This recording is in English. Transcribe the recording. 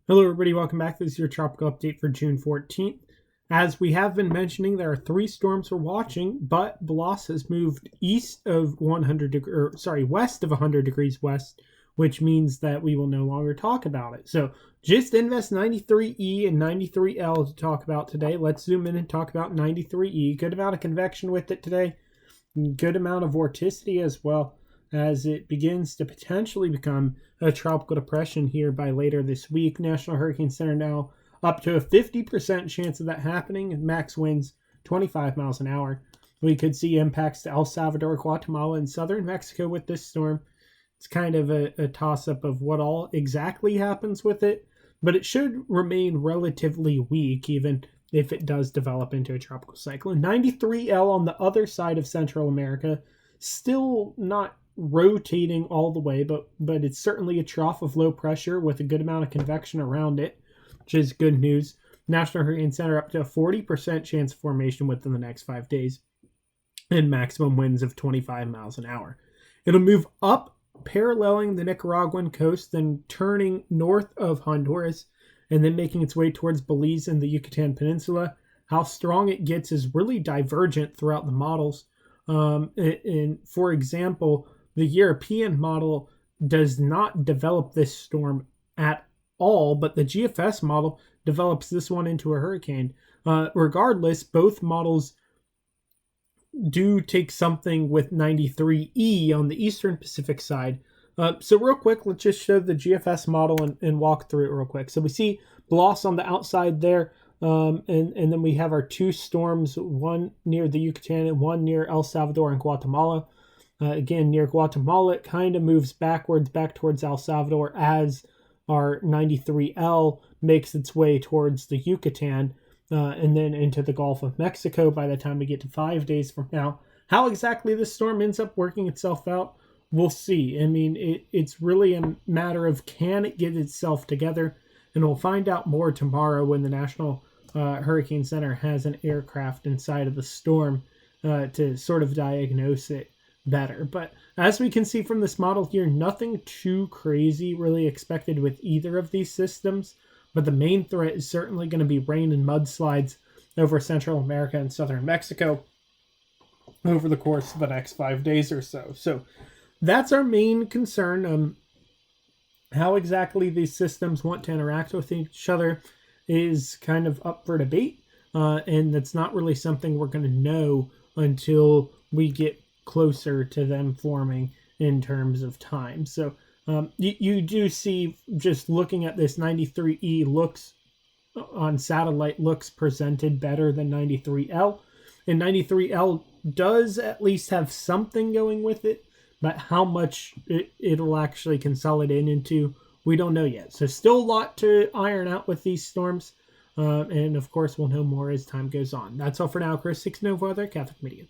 Hello everybody, welcome back. This is your tropical update for June 14th. As we have been mentioning, there are three storms we're watching, but Bloss has moved west of 100 degrees west, which means that we will no longer talk about it. So just Invest 93E and 93L to talk about today. Let's zoom in and talk about 93E. Good amount of convection with it today. Good amount of vorticity as well, as it begins to potentially become a tropical depression here by later this week. National Hurricane Center now up to a 50% chance of that happening. Max winds 25 miles an hour. We could see impacts to El Salvador, Guatemala, and southern Mexico with this storm. It's kind of a toss-up of what all exactly happens with it, but it should remain relatively weak even if it does develop into a tropical cyclone. 93L on the other side of Central America, still not rotating all the way, but it's certainly a trough of low pressure with a good amount of convection around it, which is good news. National Hurricane Center up to a 40% chance of formation within the next 5 days and maximum winds of 25 miles an hour. It'll move up, paralleling the Nicaraguan coast, then turning north of Honduras, and then making its way towards Belize and the Yucatan Peninsula. How strong it gets is really divergent throughout the models. And for example, the European model does not develop this storm at all, but the GFS model develops this one into a hurricane. Regardless, both models do take something with 93E on the Eastern Pacific side. So real quick, let's just show the GFS model and walk through it real quick. So we see Bloss on the outside there, and then we have our two storms, one near the Yucatan and one near El Salvador and Guatemala. Again, near Guatemala, it kind of moves backwards back towards El Salvador as our 93L makes its way towards the Yucatan and then into the Gulf of Mexico by the time we get to 5 days from now. How exactly this storm ends up working itself out, we'll see. I mean, it's really a matter of can it get itself together, and we'll find out more tomorrow when the National Hurricane Center has an aircraft inside of the storm to sort of diagnose it better. But as we can see from this model here, nothing too crazy really expected with either of these systems, but the main threat is certainly going to be rain and mudslides over Central America and southern Mexico over the course of the next 5 days or so. So that's our main concern. How exactly these systems want to interact with each other is kind of up for debate, and that's not really something we're going to know until we get closer to them forming in terms of time. So you do see, just looking at this, 93E looks on satellite looks presented better than 93L, and 93L does at least have something going with it, but how much it'll actually consolidate into, we don't know yet. So still a lot to iron out with these storms, and of course we'll know more as time goes on. That's all for now. Chris 6 Nova, Catholic Media.